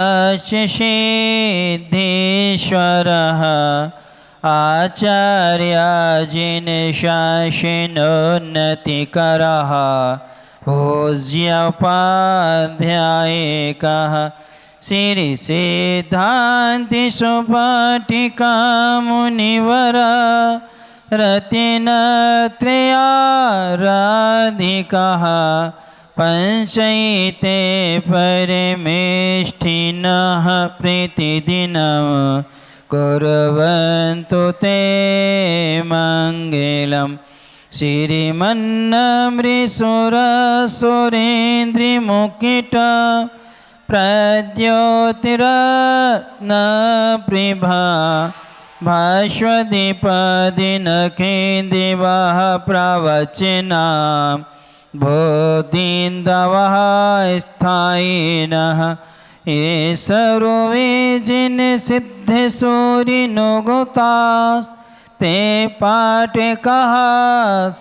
सिद्धेश्वरः आचार्याजिनशासिनोन्नतिकरः पूज्योपाध्यायिकः श्रीसिद्धान्तिसुपाटिका मुनिवरा रत्नत्रयाराधिकः पंचैते परमेष्ठिनः प्रतिदिनं कुर्वन्तु ते मङ्गलं श्रीमन्नमृसुरसुरेन्द्रिमुकुट प्रद्योतिरत्नप्रभा भास्वदीपदिनकेन्द्रिवः प्रवचना बोधिन्दवः स्थायिनः ये सर्वे जिनसिद्धसूरिनुगतास्ते पाठकाः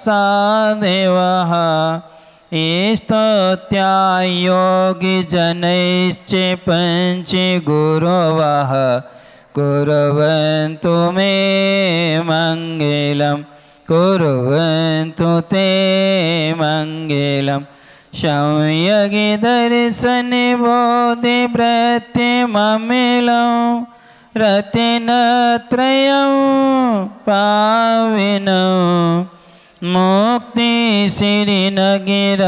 साधवः ये स्तोत्या योगिजनैश्च पञ्चगुरवः कुर्वन्तु मे मङ्गलम् कुर्वन्तु ते मङ्गलं संयगे दर्शने बोधे प्रत्यममिलं रत्नत्रयं पाविनं मुक्ति श्रीनगिराधिनाथ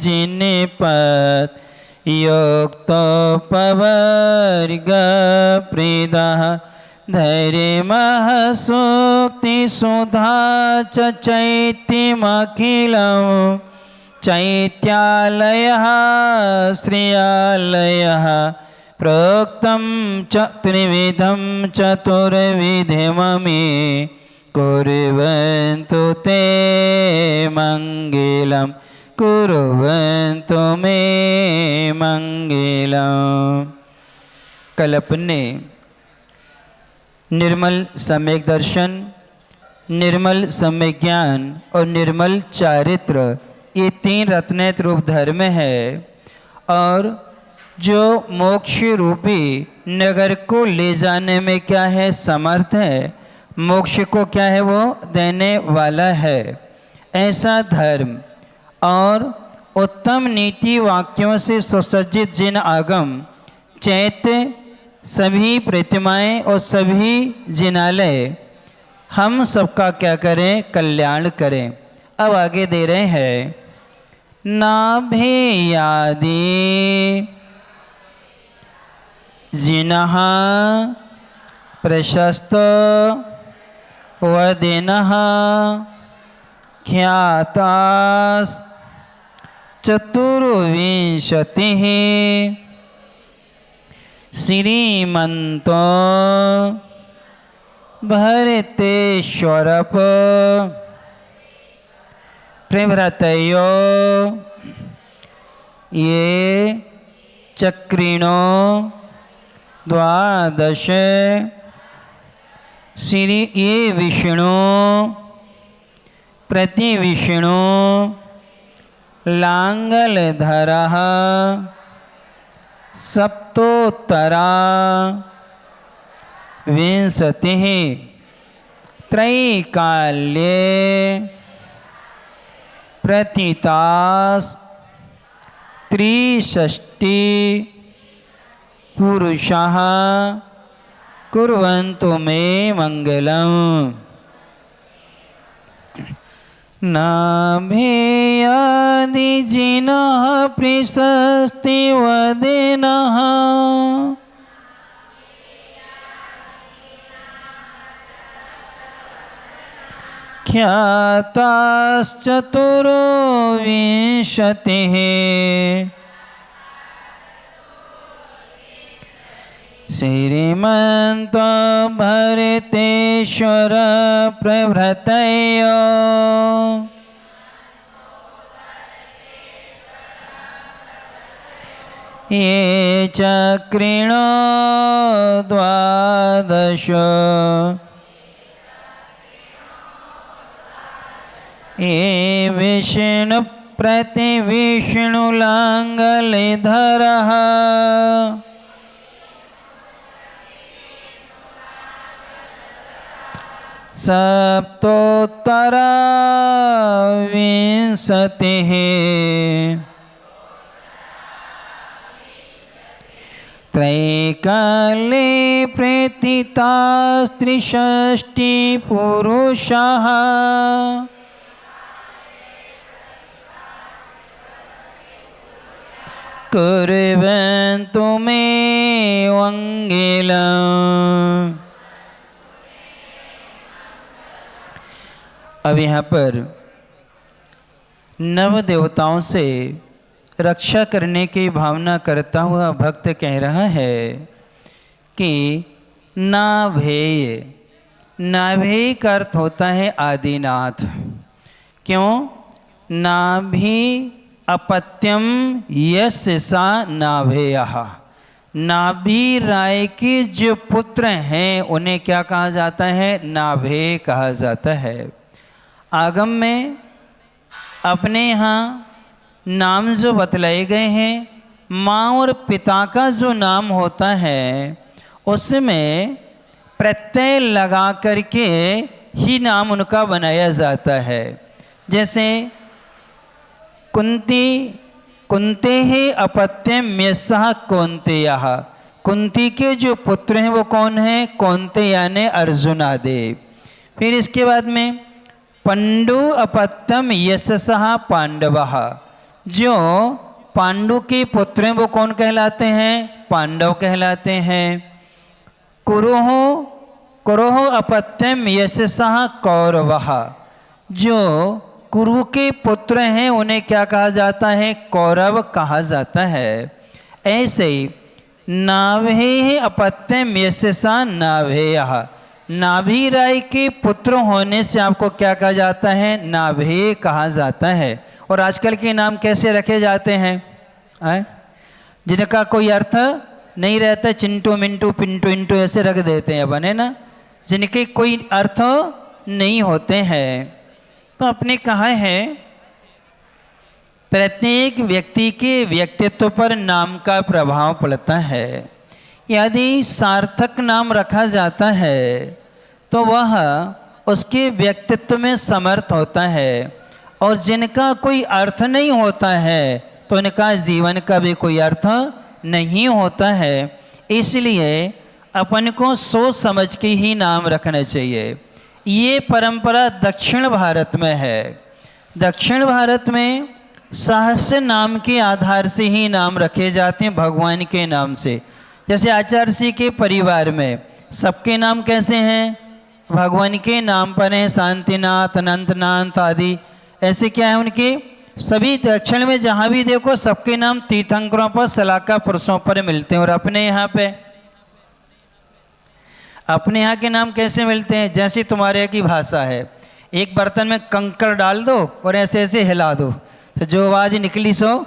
जिनपद योक्तोपवर्गप्रीदः धैर्यमः सूक्तिसुधा च चैत्यमखिलं चैत्यालयः श्रियालयः प्रोक्तं च त्रिविधं चतुर्विधममे कुर्वन्तु ते मङ्गलं कुर्वन्तु मे मङ्गलं। कल अपने निर्मल सम्यक दर्शन, निर्मल सम्यक ज्ञान और निर्मल चारित्र, ये तीन रत्नेत्र रूप धर्म है और जो मोक्ष रूपी नगर को ले जाने में क्या है समर्थ है, मोक्ष को क्या है वो देने वाला है, ऐसा धर्म और उत्तम नीति वाक्यों से सुसज्जित जिन आगम चैत्य सभी प्रतिमाएं और सभी जिनालय हम सबका क्या करें कल्याण करें। अब आगे दे रहे हैं नाभेयादि जिनः प्रशस्त वदिनः ख्यातास् चतुर्विंशतिः श्रीमन्तो भरतेश्वरप प्रभृतयो ये चक्रिणो द्वादश श्री ये विष्णु प्रतिविष्णु लांगलधरः सप्तोत्तरा विंशतिः त्रैकाल्ये प्रतितास् त्रिषष्टि पुरुषः कुर्वन्तु मे मङ्गलम्। नाभेयादिजिनः प्रशस्ति वदिनः ख्याताश्चतुर्विंशतिः श्रीमन्तो भरतेश्वर प्रभृतयो ये चक्रिणो द्वादश ये विष्णु प्रतिविष्णुलाङ्गलेधरः सप्तोत्तरविंशतिः त्रैकाले प्रेतितास्त्रिषष्टिपुरुषः कुर्वन्तु मे मङ्गलम्। अब यहाँ पर नव देवताओं से रक्षा करने की भावना करता हुआ भक्त कह रहा है कि नाभेय, नाभेय का अर्थ होता है आदिनाथ। क्यों? नाभि अपत्यम यस्य सा नाभेयः। नाभि राय के जो पुत्र हैं उन्हें क्या कहा जाता है? नाभेय कहा जाता है। आगम में अपने यहाँ नाम जो बतलाए गए हैं, माँ और पिता का जो नाम होता है उसमें प्रत्यय लगा करके ही नाम उनका बनाया जाता है। जैसे कुंती, कुंते ही अपत्यम यस्सः कौन्तेयः। कुंती के जो पुत्र हैं वो कौन हैं? कौन्ते यानी अर्जुनादेव। फिर इसके बाद में पंडु अपत्यम यशसः पांडवः। जो पांडु के पुत्र हैं वो कौन कहलाते हैं? पांडव कहलाते हैं। कुरुः, कुरुः अपत्यम यशसः कौरवः। जो कुरु के पुत्र हैं उन्हें क्या कहा जाता है? कौरव कहा जाता है। ऐसे ही नाभेः अपत्यम यशसः नाभेयः। नाभि राय के पुत्र होने से आपको क्या कहा जाता है? नाभेय कहा जाता है। और आजकल के नाम कैसे रखे जाते हैं? जिनका कोई अर्थ नहीं रहता, चिंटू मिंटू पिंटू इंटू ऐसे रख देते हैं अपन, है ना, जिनके कोई अर्थ नहीं होते हैं। तो आपने कहा है प्रत्येक व्यक्ति के व्यक्तित्व पर नाम का प्रभाव पड़ता है। यदि सार्थक नाम रखा जाता है तो वह उसके व्यक्तित्व में समर्थ होता है, और जिनका कोई अर्थ नहीं होता है तो उनका जीवन का भी कोई अर्थ नहीं होता है। इसलिए अपन को सोच समझ के ही नाम रखना चाहिए। ये परंपरा दक्षिण भारत में है। दक्षिण भारत में सहस्र नाम के आधार से ही नाम रखे जाते हैं, भगवान के नाम से। जैसे आचार्य जी के परिवार में सबके नाम कैसे हैं? भगवान के नाम पर हैं, शांतिनाथ, अनंतनाथ आदि। ऐसे क्या है उनके? सभी दक्षिण में जहाँ भी देखो सबके नाम तीर्थंकरों पर, सलाका पुरुषों पर मिलते हैं। और अपने यहाँ पे, अपने यहाँ के नाम कैसे मिलते हैं? जैसे तुम्हारे यहाँ की भाषा है, एक बर्तन में कंकड़ डाल दो और ऐसे ऐसे हिला दो तो जो आवाज़ निकली सो।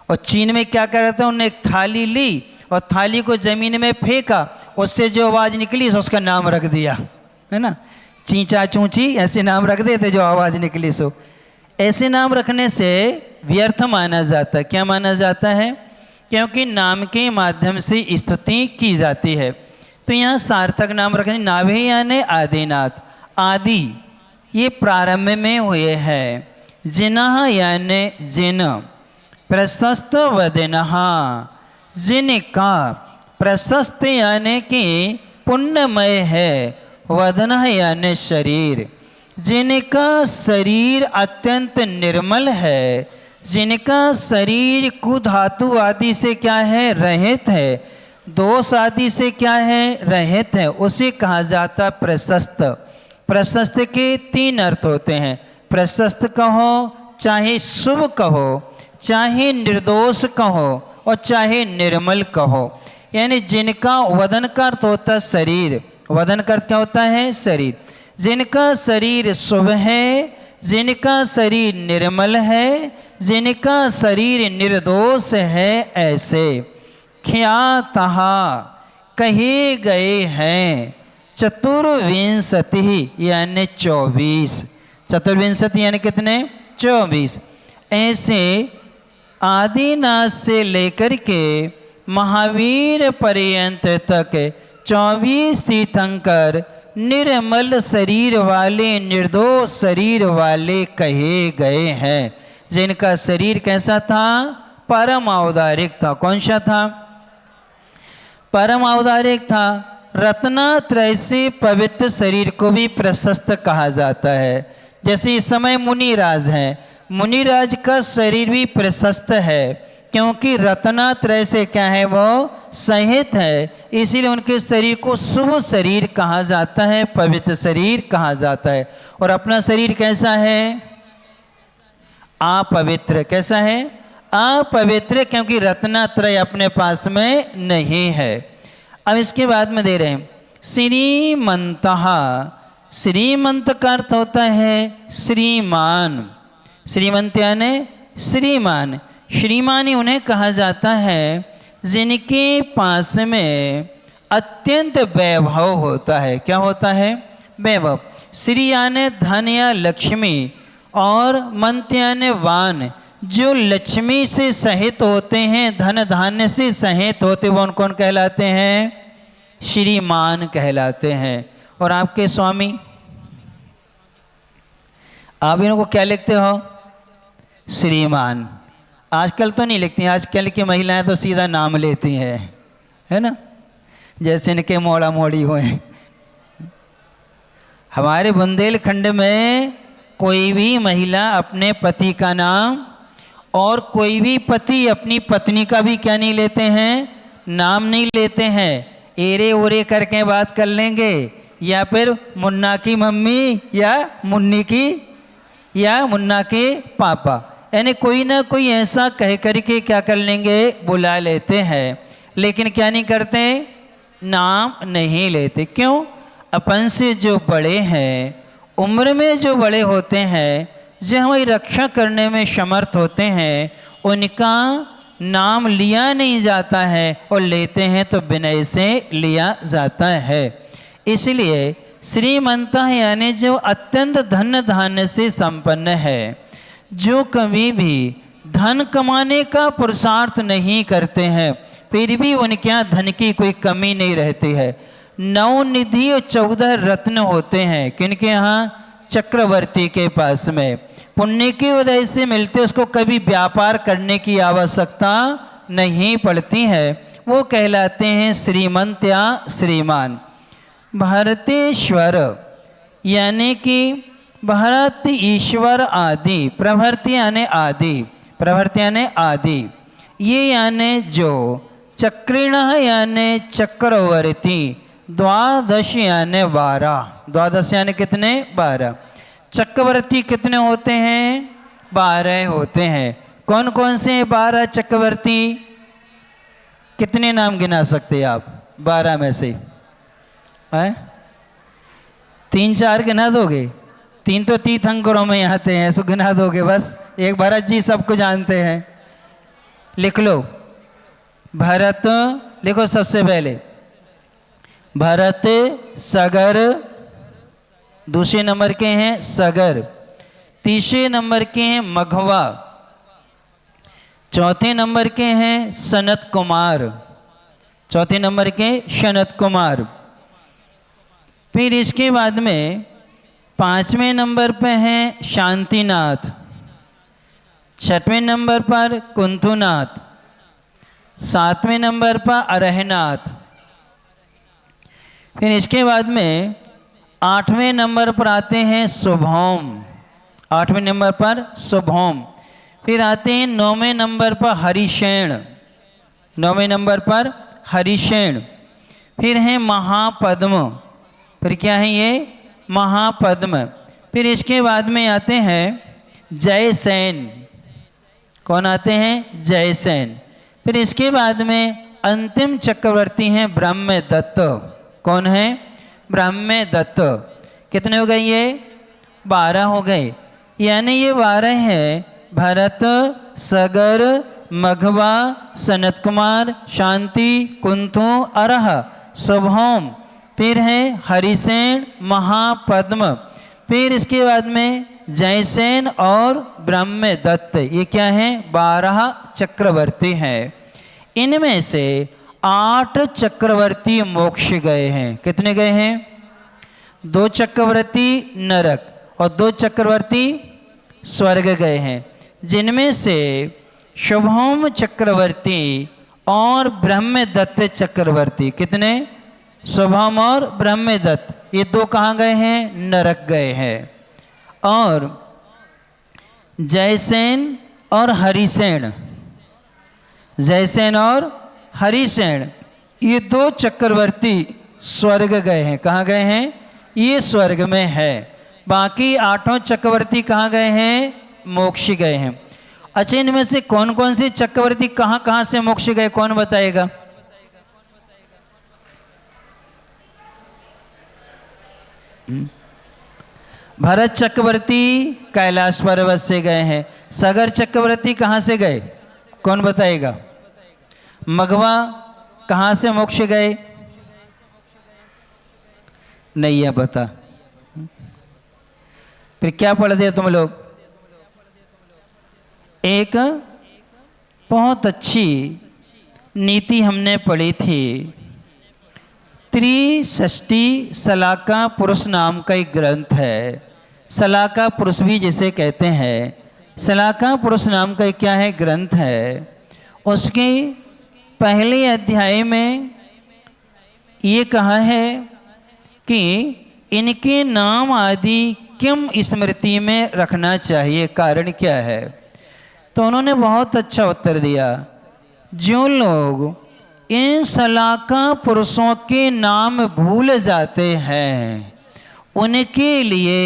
और चीन में क्या कर रहा था, उन्होंने एक थाली ली और थाली को ज़मीन में फेंका, उससे जो आवाज़ निकली सो उसका नाम रख दिया, है ना। चींचा चूंची ऐसे नाम रख देते जो आवाज़ निकली सो। ऐसे नाम रखने से व्यर्थ माना जाता है। क्या माना जाता है? क्योंकि नाम के माध्यम से स्तुति की जाती है। तो यहाँ सार्थक नाम रखें। नाभि यानी आदिनाथ। आदि ये प्रारंभ में हुए हैं। जिनः यानी जिन, प्रशस्त वदनः जिनका, प्रशस्त यानी कि पुण्यमय है, वदनः यानी शरीर। जिनका शरीर अत्यंत निर्मल है, जिनका शरीर कुधातु आदि से क्या है? रहित है, दोष आदि से क्या है? रहित है, उसे कहा जाता प्रशस्त। प्रशस्त के तीन अर्थ होते हैं। प्रशस्त कहो, चाहे शुभ कहो, चाहे निर्दोष कहो, और चाहे निर्मल कहो। यानी जिनका, वदन का अर्थ होता है शरीर। वदन का अर्थ क्या होता है? शरीर। जिनका शरीर शुभ है, जिनका शरीर निर्मल है, जिनका शरीर निर्दोष है, ऐसे ख्यातः कहे गए हैं। चतुर्विंशति यानी 24। चतुर्विंशति यानी कितने? 24। ऐसे आदिनाथ से लेकर के महावीर पर्यंत तक 24 तीर्थंकर निर्मल शरीर वाले, निर्दोष शरीर वाले कहे गए हैं, जिनका शरीर कैसा था? परम औदारिक था। कौन सा था? परम औदारिक था। रत्नत्रय से पवित्र शरीर को भी प्रशस्त कहा जाता है। जैसे इस समय मुनिराज हैं, मुनिराज का शरीर भी प्रशस्त है, क्योंकि रत्नत्रय से क्या है? वो सहित है, इसीलिए उनके शरीर को शुभ शरीर कहा जाता है, पवित्र शरीर कहा जाता है। और अपना शरीर कैसा है? अपवित्र। कैसा है? अपवित्र, क्योंकि रत्नत्रय अपने पास में नहीं है। अब इसके बाद में दे रहे हैं श्रीमंतः। श्रीमंत का अर्थ होता है श्रीमान। श्रीमंत यानी श्रीमान। श्रीमान उन्हें कहा जाता है जिनके पास में अत्यंत वैभव होता है। क्या होता है? वैभव। श्री यानी धन या लक्ष्मी, और मंत यानी वान। जो लक्ष्मी से सहित होते हैं, धन धान्य से सहित होते, वो कौन कहलाते हैं? श्रीमान कहलाते हैं। और आपके स्वामी, आप इनको क्या लिखते हो? श्रीमान। आजकल तो नहीं लिखती, आजकल की महिलाएं तो सीधा नाम लेती हैं, है ना, जैसे इनके मोड़ा मोड़ी हुए। हमारे बुंदेलखंड में कोई भी महिला अपने पति का नाम, और कोई भी पति अपनी पत्नी का भी क्या नहीं लेते हैं? नाम नहीं लेते हैं। एरे ओरे करके बात कर लेंगे, या फिर मुन्ना की मम्मी, या मुन्नी की, या मुन्ना के पापा, यानी कोई ना कोई ऐसा कह करके क्या कर लेंगे? बुला लेते हैं। लेकिन क्या नहीं करते? नाम नहीं लेते। क्यों? अपन से जो बड़े हैं, उम्र में जो बड़े होते हैं, जो हमारी रक्षा करने में समर्थ होते हैं, उनका नाम लिया नहीं जाता है, और लेते हैं तो विनय से लिया जाता है। इसलिए श्रीमंत यानी जो अत्यंत धन धान्य से संपन्न है, जो कभी भी धन कमाने का पुरुषार्थ नहीं करते हैं, फिर भी उनके यहाँ धन की कोई कमी नहीं रहती है। 9 निधि और 14 रत्न होते हैं। किनके यहाँ? चक्रवर्ती के पास में। पुण्य की वजह से मिलते, उसको कभी व्यापार करने की आवश्यकता नहीं पड़ती है। वो कहलाते हैं श्रीमंत या श्रीमान। भरतेश्वर यानी कि भरत, ईश्वर, आदि। प्रभृति यानी आदि। प्रभृति यानी आदि। ये यानी जो चक्रिण यानी चक्रवर्ती। द्वादश यानी 12। द्वादश यानी कितने? 12। चक्रवर्ती कितने होते हैं? 12 होते हैं। कौन कौन से 12 चक्रवर्ती? कितने नाम गिना सकते हैं आप 12 में से? 3-4 गिना दोगे? 3 तो तीर्थंकरों में आते हैं, सो गिना दोगे बस। एक भरत जी सबको जानते हैं, लिख लो। भरत लिखो सबसे पहले। भरत, सगर, दूसरे नंबर के हैं सगर, तीसरे नंबर के हैं मघवा, चौथे नंबर के हैं सनत कुमार, चौथे नंबर के सनत कुमार। फिर इसके बाद में 5वें नंबर पे हैं शांतिनाथ, 6वें नंबर पर कुंथुनाथ, 7वें नंबर पर अरहनाथ। फिर इसके बाद में 8वें नंबर पर आते हैं शुभोम, 8वें नंबर पर शुभोम। फिर आते हैं 9वें नंबर पर हरिशेण, 9वें नंबर पर हरिशेण। फिर हैं महापद्म, फिर क्या है ये? महापद्म। फिर इसके बाद में आते हैं जयसेन, कौन आते हैं? जयसेन। फिर इसके बाद में अंतिम चक्रवर्ती हैं ब्रह्मदत्त, कौन है? ब्रह्मदत्त। कितने हो गए ये? 12 हो गए। यानी ये 12 हैं भरत, सगर, मघवा, सनत कुमार, शांति, कुंथु, अरह, शुभोम। फिर है हरिसेन, महापद्म। फिर इसके बाद में जयसेन और ब्रह्मदत्त, ये क्या हैं? 12 चक्रवर्ती हैं। इनमें से 8 चक्रवर्ती मोक्ष गए हैं। कितने गए हैं? 2 चक्रवर्ती नरक और 2 चक्रवर्ती स्वर्ग गए हैं, जिनमें से शुभम चक्रवर्ती और ब्रह्मदत्त चक्रवर्ती, कितने? शुभम और ब्रह्मदत्त, ये 2 कहाँ गए हैं? नरक गए हैं। और जयसेन और हरिसेन, जयसेन और हरिसेन, ये 2 चक्रवर्ती स्वर्ग गए हैं। कहाँ गए हैं? ये स्वर्ग में है। बाकी 8 चक्रवर्ती कहाँ गए हैं? मोक्ष गए हैं। अच्छा, इनमें से कौन कौन से चक्रवर्ती कहाँ कहाँ से मोक्ष गए, कौन बताएगा? भरत चक्रवर्ती कैलाश पर्वत से गए हैं। सागर चक्रवर्ती कहाँ से गए, कौन बताएगा? मघवा कहाँ से मोक्ष गए? नहीं है पता। फिर क्या पढ़ दिया तुम लोग? एक बहुत अच्छी नीति हमने पढ़ी थी, त्रिषष्टि सलाका पुरुष नाम का एक ग्रंथ है। सलाका पुरुष भी जिसे कहते हैं, सलाका पुरुष नाम का क्या है? ग्रंथ है। उसके पहले अध्याय में ये कहा है कि इनके नाम आदि किम स्मृति में रखना चाहिए, कारण क्या है? तो उन्होंने बहुत अच्छा उत्तर दिया। जो लोग इन सलाका पुरुषों के नाम भूल जाते हैं, उनके लिए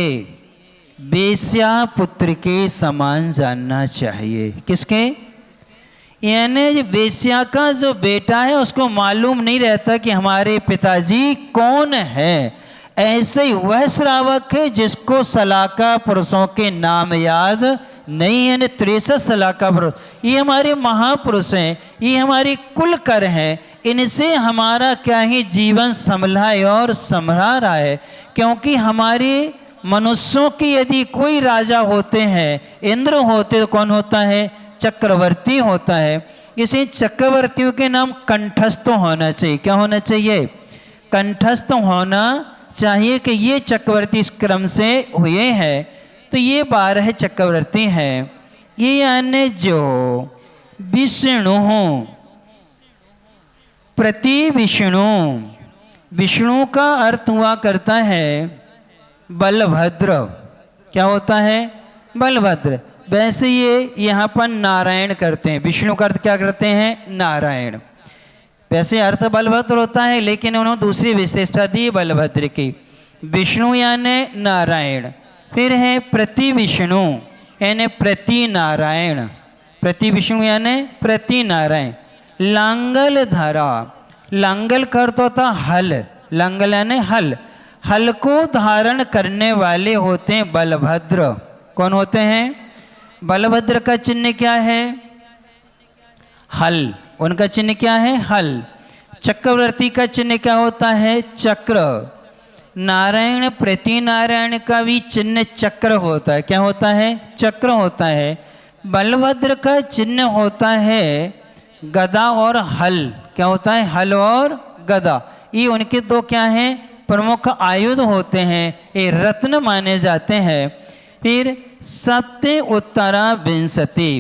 वेश्या पुत्र के समान जानना चाहिए। किसके? यानी वेश्या का जो बेटा है उसको मालूम नहीं रहता कि हमारे पिताजी कौन है। ऐसे ही वह श्रावक है जिसको सलाका पुरुषों के नाम याद नहीं है। 63 सलाका पुरुष, ये हमारे महापुरुष हैं, ये हमारे कुल कर हैं। इनसे हमारा क्या ही जीवन संभला है और संभला रहा है। क्योंकि हमारे मनुष्यों के यदि कोई राजा होते हैं, इंद्र होते तो कौन होता है? चक्रवर्ती होता है। इसी चक्रवर्तियों के नाम कंठस्थ होना चाहिए। क्या होना चाहिए? कंठस्थ होना चाहिए कि ये चक्रवर्ती इस क्रम से हुए हैं। तो ये 12 चक्रवर्ती हैं। ये यानी जो विष्णु प्रति विष्णु, विष्णु का अर्थ हुआ करता है बलभद्र। क्या होता है? बलभद्र। वैसे ये यहाँ पर नारायण करते हैं। विष्णु का अर्थ क्या करते हैं? नारायण। वैसे अर्थ बलभद्र होता है, लेकिन उन्होंने दूसरी विशेषता दी बलभद्र की। विष्णु यानी नारायण। फिर है प्रति विष्णु यानी प्रति नारायण। प्रति विष्णु यानी प्रति नारायण। लांगल धरा, लांगल का अर्थ होता हल, लांगल यानी हल। हल को धारण करने वाले होते हैं बलभद्र। कौन होते हैं? बलभद्र का चिन्ह क्या है? हल। उनका चिन्ह क्या है? हल। चक्रवर्ती का चिन्ह क्या होता है? चक्र। नारायण प्रति नारायण का भी चिन्ह चक्र होता है। क्या होता है? चक्र होता है। बलभद्र का चिन्ह होता है गदा और हल। क्या होता है? हल और गदा। ये उनके 2 क्या हैं? प्रमुख आयुध होते हैं। ये रत्न माने जाते हैं। फिर सप्ते उत्तरा विंशति,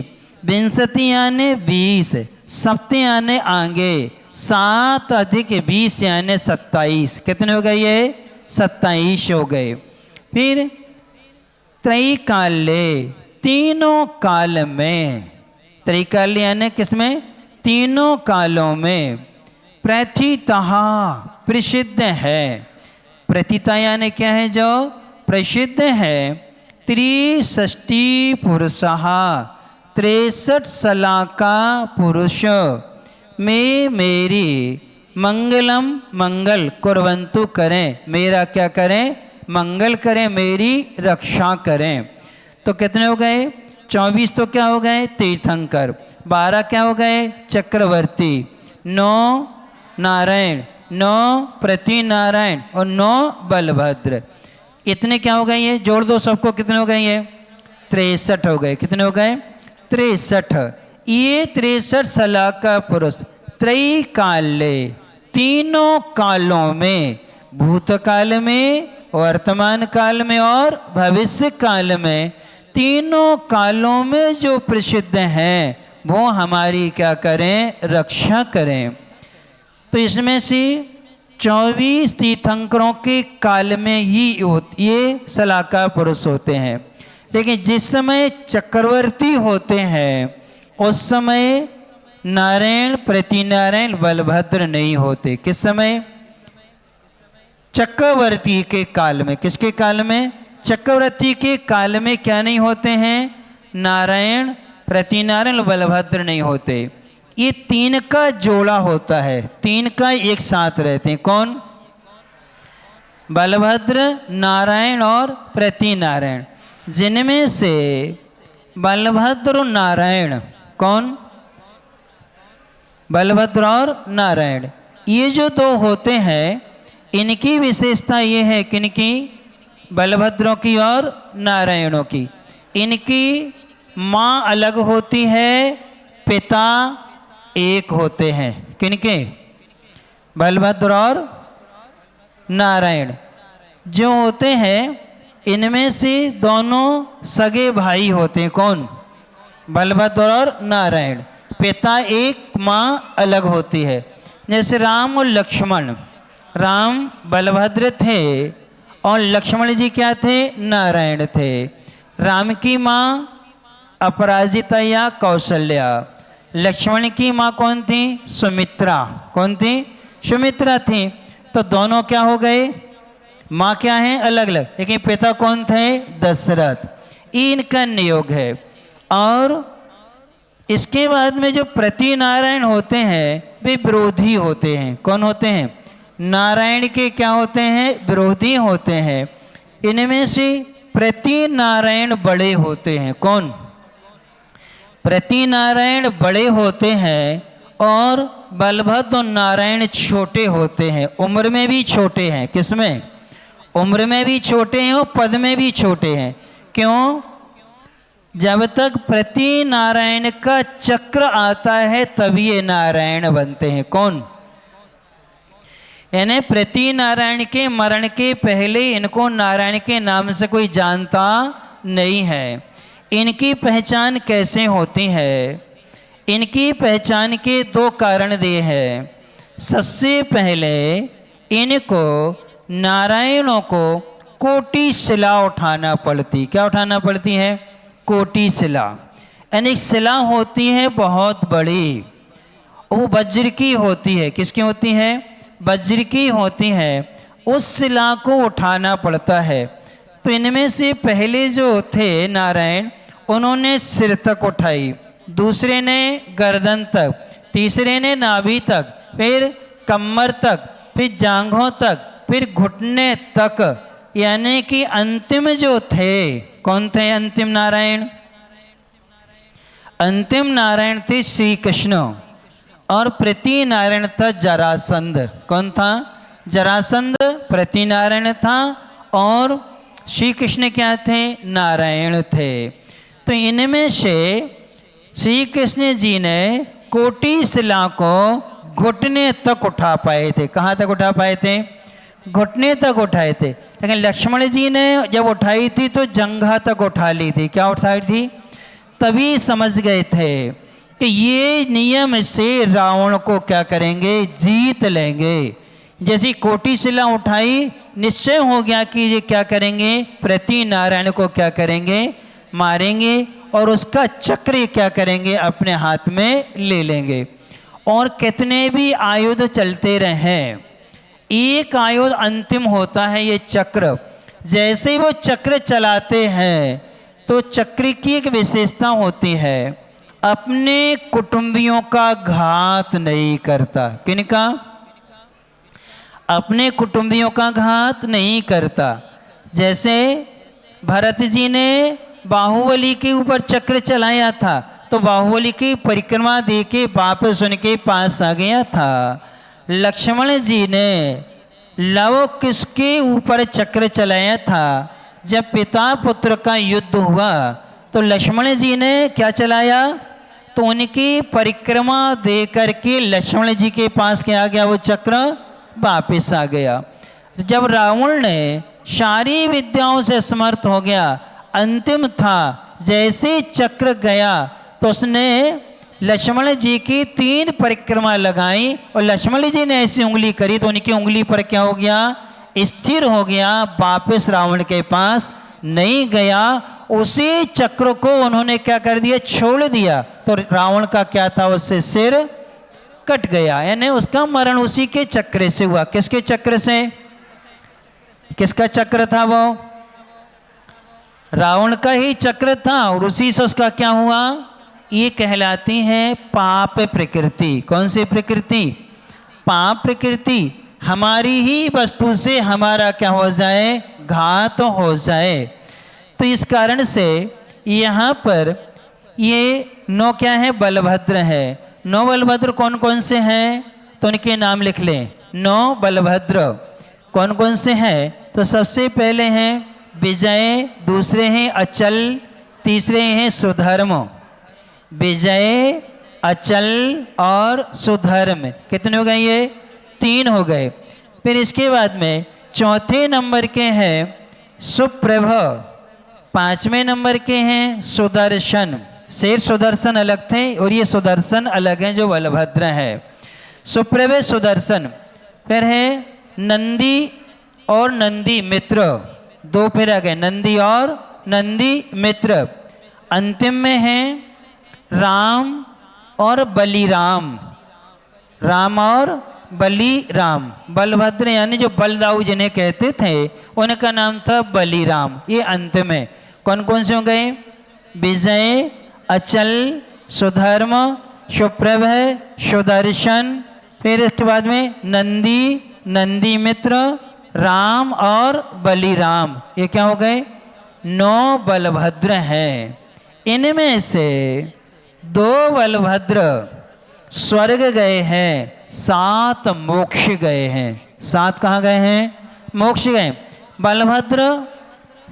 विंशति यानी 20, सप्ते यानी आगे, 7 अधिक 20 यानी 27। कितने हो गए? ये 27 हो गए। फिर त्रैकाल्य, तीनों काल में, त्रैकाल्य यानी किसमें? तीनों कालों में। प्रथितः प्रसिद्ध है। प्रथिता यानी क्या है? जो प्रसिद्ध है। त्रिषष्टि पुरुषः, 63 सलाका पुरुष में मेरी मंगलम मंगल कुर्वन्तु करें, मेरा क्या करें? मंगल करें, मेरी रक्षा करें। तो कितने हो गए? 24 तो क्या हो गए? तीर्थंकर। 12 क्या हो गए? चक्रवर्ती। 9 नारायण, 9 प्रति नारायण और 9 बलभद्र। इतने क्या हो गए? ये जोड़ दो सबको। कितने हो गए? ये 63 हो गए। कितने हो गए? 63। ये 63 सलाका पुरुष त्रयी काले, तीनों कालों में, भूतकाल में, वर्तमान काल में और भविष्य काल में, तीनों कालों में जो प्रसिद्ध हैं वो हमारी क्या करें? रक्षा करें। तो इसमें से 24 तीर्थंकरों के काल में ही ये सलाका पुरुष होते हैं। लेकिन जिस समय चक्रवर्ती होते हैं उस समय नारायण, प्रतिनारायण, बलभद्र नहीं होते। किस समय? चक्रवर्ती के काल में। किसके काल में? चक्रवर्ती के काल में क्या नहीं होते हैं? नारायण, प्रतिनारायण, बलभद्र नहीं होते। ये तीन का जोड़ा होता है, तीन का एक साथ रहते हैं। कौन? बलभद्र, नारायण और प्रतिनारायण। जिनमें से बलभद्र नारायण, कौन? बलभद्र और नारायण, ये जो दो होते हैं इनकी विशेषता ये है कि इनकी, बलभद्रों की और नारायणों की, इनकी माँ अलग होती है, पिता एक होते हैं। किनके? बलभद्र और नारायण जो होते हैं इनमें से दोनों सगे भाई होते हैं। कौन? बलभद्र और नारायण। पिता एक, माँ अलग होती है। जैसे राम और लक्ष्मण, राम बलभद्र थे और लक्ष्मण जी क्या थे? नारायण थे। राम की माँ अपराजिता या कौशल्या, लक्ष्मण की माँ कौन थी? सुमित्रा। कौन थी? सुमित्रा थी। तो दोनों क्या हो गए? माँ क्या है? अलग अलग, लेकिन पिता कौन थे? दशरथ। इनका नियोग है। और इसके बाद में जो प्रतिनारायण होते हैं वे विरोधी होते हैं। कौन होते हैं? नारायण के क्या होते हैं? विरोधी होते हैं। इनमें से प्रतिनारायण बड़े होते हैं। कौन? प्रतिनारायण बड़े होते हैं और बलभद्र और नारायण छोटे होते हैं। उम्र में भी छोटे हैं। किसमें? उम्र में भी छोटे हैं और पद में भी छोटे हैं। क्यों? जब तक प्रतिनारायण का चक्र आता है तभी ये नारायण बनते हैं। कौन? यानी प्रतिनारायण के मरण के पहले इनको नारायण के नाम से कोई जानता नहीं है। इनकी पहचान कैसे होती है? इनकी पहचान के दो कारण दिए हैं। सबसे पहले इनको, नारायणों को कोटि शिला उठाना पड़ती। क्या उठाना पड़ती है? कोटि शिला। यानी शिला होती है बहुत बड़ी, वो वज्र की होती है। किसकी होती है? वज्र की होती है। उस शिला को उठाना पड़ता है। तो इनमें से पहले जो थे नारायण, उन्होंने सिर तक उठाई, दूसरे ने गर्दन तक, तीसरे ने नाभि तक, फिर कमर तक, फिर जांघों तक, फिर घुटने तक। यानी कि अंतिम जो थे, कौन थे अंतिम नारायण? अंतिम नारायण थे श्री कृष्ण और प्रतिनारायण था जरासंध। कौन था? जरासंध प्रतिनारायण था और श्री कृष्ण क्या थे? नारायण थे। तो इनमें से श्री कृष्ण जी ने कोटि शिला को घुटने तक उठा पाए थे। कहाँ तक उठा पाए थे? घुटने तक उठाए थे। लेकिन लक्ष्मण जी ने जब उठाई थी तो जंघा तक उठा ली थी। क्या उठाई थी? तभी समझ गए थे कि ये नियम से रावण को क्या करेंगे? जीत लेंगे। जैसी कोटि शिला उठाई, निश्चय हो गया कि ये क्या करेंगे? प्रतिनारायण को क्या करेंगे? मारेंगे और उसका चक्र क्या करेंगे? अपने हाथ में ले लेंगे। और कितने भी आयुध चलते रहें, एक आयुध अंतिम होता है, ये चक्र। जैसे वो चक्र चलाते हैं तो चक्र की एक विशेषता होती है, अपने कुटुंबियों का घात नहीं करता। किनका? अपने कुटुंबियों का घात नहीं करता। जैसे भरत जी ने बाहुबली के ऊपर चक्र चलाया था तो बाहुबली की परिक्रमा दे के वापस उनके पास आ गया था। लक्ष्मण जी ने लव किसके ऊपर चक्र चलाया था? जब पिता पुत्र का युद्ध हुआ तो लक्ष्मण जी ने क्या चलाया, तो उनकी परिक्रमा दे करके लक्ष्मण जी के पास क्या आ गया, वो चक्र वापिस आ गया। जब रावण ने सारी विद्याओं से समर्थ हो गया, अंतिम था, जैसे चक्र गया तो उसने लक्ष्मण जी की 3 परिक्रमा लगाई और लक्ष्मण जी ने ऐसी उंगली करी तो उनकी उंगली पर क्या हो गया, स्थिर हो गया, वापस रावण के पास नहीं गया। उसी चक्र को उन्होंने क्या कर दिया, छोड़ दिया, तो रावण का क्या था, उससे सिर कट गया, यानी उसका मरण उसी के चक्र से हुआ। किसके चक्र से, किसका चक्र था, वो रावण का ही चक्र था और उसी से उसका क्या हुआ, ये कहलाती है पाप प्रकृति। कौन सी प्रकृति, पाप प्रकृति। हमारी ही वस्तु से हमारा क्या हो जाए, घात हो जाए। तो इस कारण से यहाँ पर ये 9 क्या है, बलभद्र है। 9 बलभद्र कौन कौन से हैं, तो उनके नाम लिख लें। 9 बलभद्र कौन कौन से हैं, तो सबसे पहले हैं विजय, दूसरे हैं अचल, तीसरे हैं सुधर्म। विजय, अचल और सुधर्म कितने हो गए, ये 3 हो गए। फिर इसके बाद में चौथे नंबर के हैं सुप्रभ, 5वें नंबर के हैं सुदर्शन। शेर सुदर्शन अलग थे और ये सुदर्शन अलग हैं जो बलभद्र है। सुप्रभ सुदर्शन। फिर है नंदी और नंदी मित्र, 2 फिर आ गए, नंदी और नंदी मित्र। अंतिम में हैं राम और बलिराम, राम और बलिराम। बलभद्र यानी जो बलदाऊ जिन्हें कहते थे उनका नाम था बलिराम। ये अंत में कौन कौन से हो गए, विजय, अचल, सुधर्म, सुप्रभ, सुदर्शन। फिर इसके बाद में नंदी, नंदी मित्र, राम और बलिराम। ये क्या हो गए, 9 बलभद्र हैं। इनमें से 2 बलभद्र स्वर्ग गए हैं, 7 मोक्ष गए हैं। 7 कहाँ गए हैं, मोक्ष गए। बलभद्र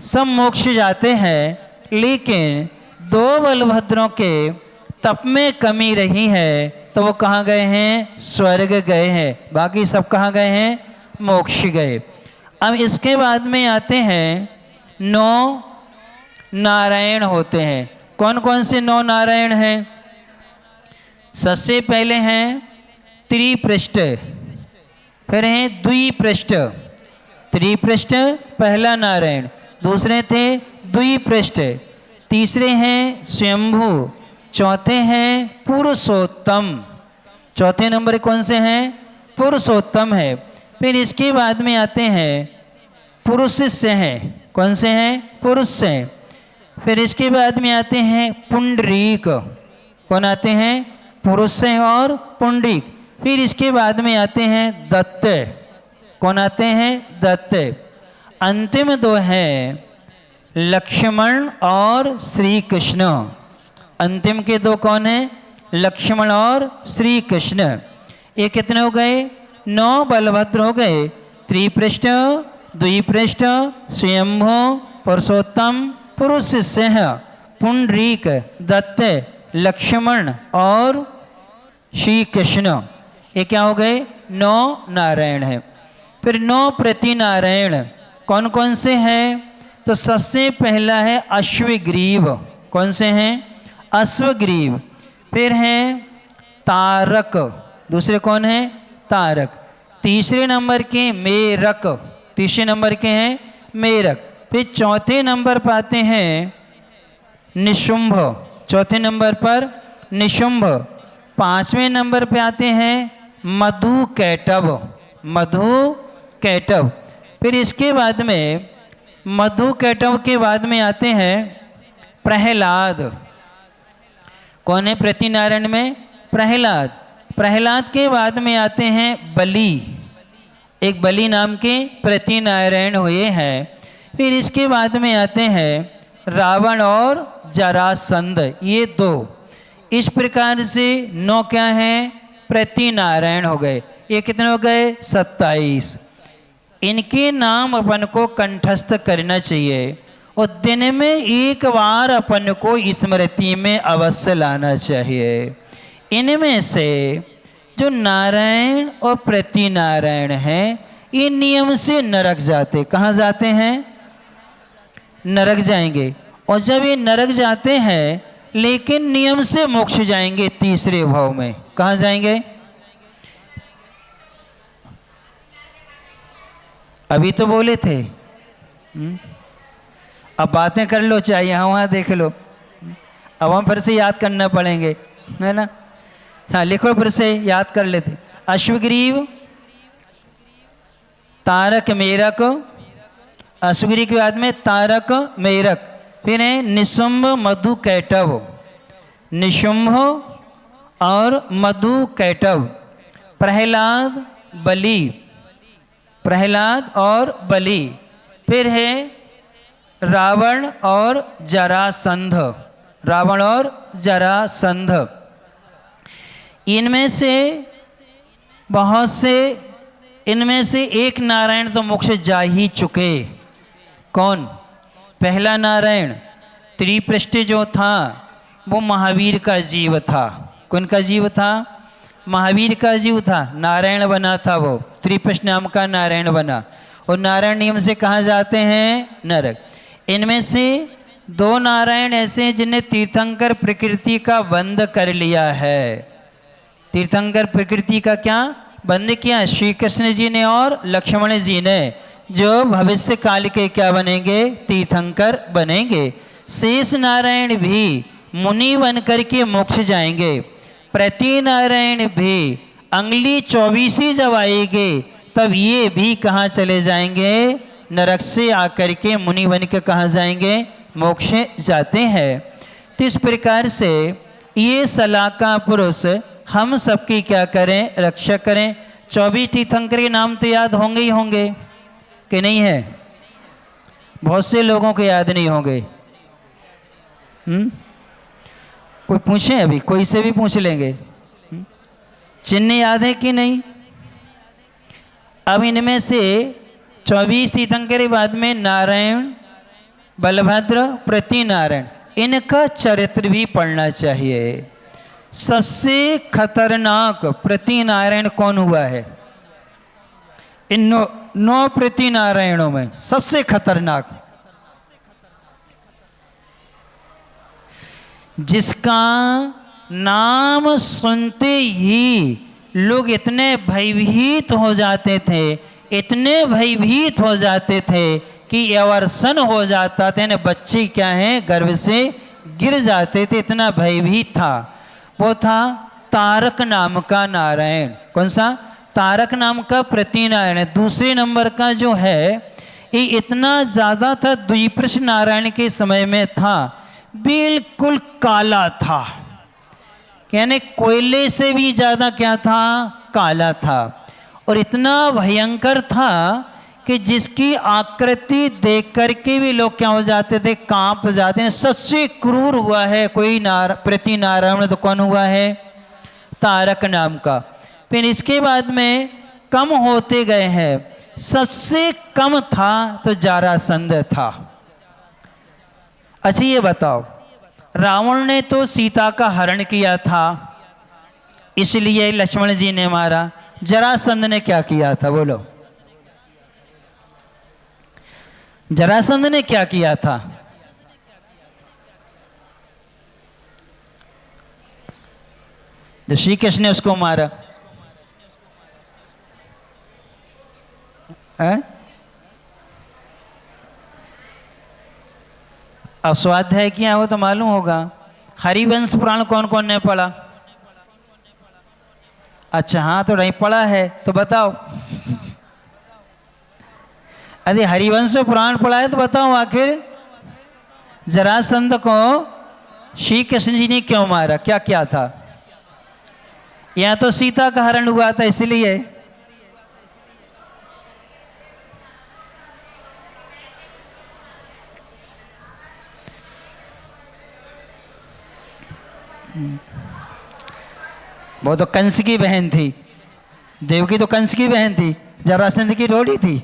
सब मोक्ष जाते हैं, लेकिन 2 बलभद्रों के तप में कमी रही है तो वो कहाँ गए हैं, स्वर्ग गए हैं। बाकी सब कहाँ गए हैं, मोक्ष गए। अब इसके बाद में आते हैं 9 नारायण होते हैं। कौन कौन से 9 नारायण हैं, सबसे पहले हैं त्रिपृष्ठ, फिर हैं द्विपृष्ठ। त्रिपृष्ठ पहला नारायण, दूसरे थे द्विपृष्ठ, तीसरे हैं स्वयंभू, चौथे हैं पुरुषोत्तम। चौथे नंबर कौन से हैं, पुरुषोत्तम है। फिर इसके बाद में आते हैं पुरुष से हैं, कौन से हैं, पुरुष से। फिर इसके बाद में आते हैं पुंडरीक, कौन आते हैं, पुरुष से और पुंडरीक। फिर इसके बाद में आते हैं दत्त, कौन आते हैं, दत्त। अंतिम 2 हैं लक्ष्मण और श्री कृष्ण। अंतिम के 2 कौन हैं, लक्ष्मण और श्री कृष्ण। ये कितने हो गए, 9 बलभद्र हो गए। त्रिपृष्ठ, द्विपृष्ठ, स्वयंभू, पुरुषोत्तम, पुरुष सिंह, पुंडरीक, दत्त, लक्ष्मण और श्री कृष्ण। ये क्या हो गए, 9 नारायण हैं। फिर 9 प्रति नारायण कौन कौन से हैं, तो सबसे पहला है अश्वग्रीव। कौन से हैं, अश्वग्रीव। फिर हैं तारक, दूसरे कौन हैं, तारक। तीसरे नंबर के मेरक, तीसरे नंबर के हैं मेरक। फिर चौथे नंबर पर आते हैं निशुंभ, चौथे नंबर पर निशुंभ। 5वें नंबर पे आते हैं मधु कैटव, मधु कैटव। फिर इसके बाद में मधु कैटव के बाद में आते हैं प्रहलाद। कौन है प्रतिनारायण में, प्रहलाद। प्रहलाद के बाद में आते हैं बलि, एक बलि नाम के प्रतिनारायण हुए हैं। फिर इसके बाद में आते हैं रावण और जरासंध, ये 2। इस प्रकार से 9 क्या हैं, प्रतिनारायण हो गए। ये कितने हो गए, 27। इनके नाम अपन को कंठस्थ करना चाहिए और दिन में एक बार अपन को स्मृति में अवश्य लाना चाहिए। इनमें से जो नारायण और प्रति नारायण हैं, ये नियम से नरक जाते। कहाँ जाते हैं? नरक जाएंगे। और जब ये नरक जाते हैं लेकिन नियम से मोक्ष जाएंगे तीसरे भाव में। कहाँ जाएंगे? अभी तो बोले थे। अब बातें कर लो, चाहे यहाँ वहाँ देख लो। अब हम फिर से याद करना पड़ेंगे, है ना? हाँ, लिखो, फिर से याद कर लेते। अश्वग्रीव, तारक मेरक, अश्वग्रीव के बाद में तारक मेरक, फिर है निशुंभ मधु कैटव, निशुंभ और मधु कैटव, प्रहलाद बलि, प्रहलाद और बलि, फिर है रावण और जरासंध, रावण और जरासंध। इनमें से बहुत से, इनमें से एक नारायण तो मोक्ष जा ही चुके। कौन? पहला नारायण त्रिपृष्ठ जो था वो महावीर का जीव था। कौन का जीव था? महावीर का जीव था। नारायण बना था वो, त्रिपृष्ठ नाम का नारायण बना। और नारायण नियम से कहाँ जाते हैं? नरक। इनमें से दो नारायण ऐसे हैं जिन्हें तीर्थंकर प्रकृति का बंद कर लिया है। तीर्थंकर प्रकृति का क्या बंद किया? श्री कृष्ण जी ने और लक्ष्मण जी ने, जो भविष्य काल के क्या बनेंगे? तीर्थंकर बनेंगे। शेष नारायण भी मुनि बन करके मोक्ष जाएंगे। प्रति नारायण भी अंगली 24 जब आएंगे तब ये भी कहाँ चले जाएंगे? नरक से आकर के मुनि बन के कहाँ जाएंगे? मोक्ष जाते हैं। तो इस प्रकार से ये सलाह का पुरुष हम सबकी क्या करें? रक्षा करें। 24 तीर्थंकर के नाम तो याद होंगे ही होंगे कि नहीं है? बहुत से लोगों को याद नहीं होंगे। कोई पूछे? अभी कोई से भी पूछ लेंगे। चिन्ह याद है कि नहीं? अब इनमें से 24 तीर्थंकर के बाद में नारायण, बलभद्र, प्रति नारायण, इनका चरित्र भी पढ़ना चाहिए। सबसे खतरनाक प्रति नारायण कौन हुआ है? इन 9 प्रति नारायणों में सबसे खतरनाक, जिसका नाम सुनते ही लोग इतने भयभीत हो जाते थे, इतने भयभीत हो जाते थे कि अवर्सन हो जाता था। बच्चे क्या हैं, गर्भ से गिर जाते थे, इतना भयभीत था। वो था तारक नाम का नारायण। कौन सा? तारक नाम का प्रति नारायण। दूसरे नंबर का जो है ये इतना ज़्यादा था, द्विपृष्ठ नारायण के समय में था, बिल्कुल काला था, यानी कोयले से भी ज़्यादा क्या था? काला था। और इतना भयंकर था कि जिसकी आकृति देख करके भी लोग क्या हो जाते थे? कांप जाते हैं। सबसे क्रूर हुआ है कोई प्रति नारायण, तो कौन हुआ है? तारक नाम का। फिर इसके बाद में कम होते गए हैं। सबसे कम था तो जरासंध था। अच्छा ये बताओ, रावण ने तो सीता का हरण किया था, इसलिए लक्ष्मण जी ने मारा। जरासंध ने क्या किया था? बोलो, जरासंध ने क्या किया था? श्री कृष्ण ने उसको मारा। अब स्वाध्याय किया हो तो मालूम होगा। हरिवंश पुराण कौन कौन ने पढ़ा? अच्छा हाँ, तो नहीं पढ़ा है तो बताओ। अरे हरिवंश पुराण पढ़ा है तो बताओ, आखिर जरासंध को श्री कृष्ण जी ने क्यों मारा? क्या क्या था? यहाँ तो सीता का हरण हुआ था इसलिए। वो तो कंस की बहन थी, देवकी तो कंस की बहन थी, जरासंध की रोड़ी थी।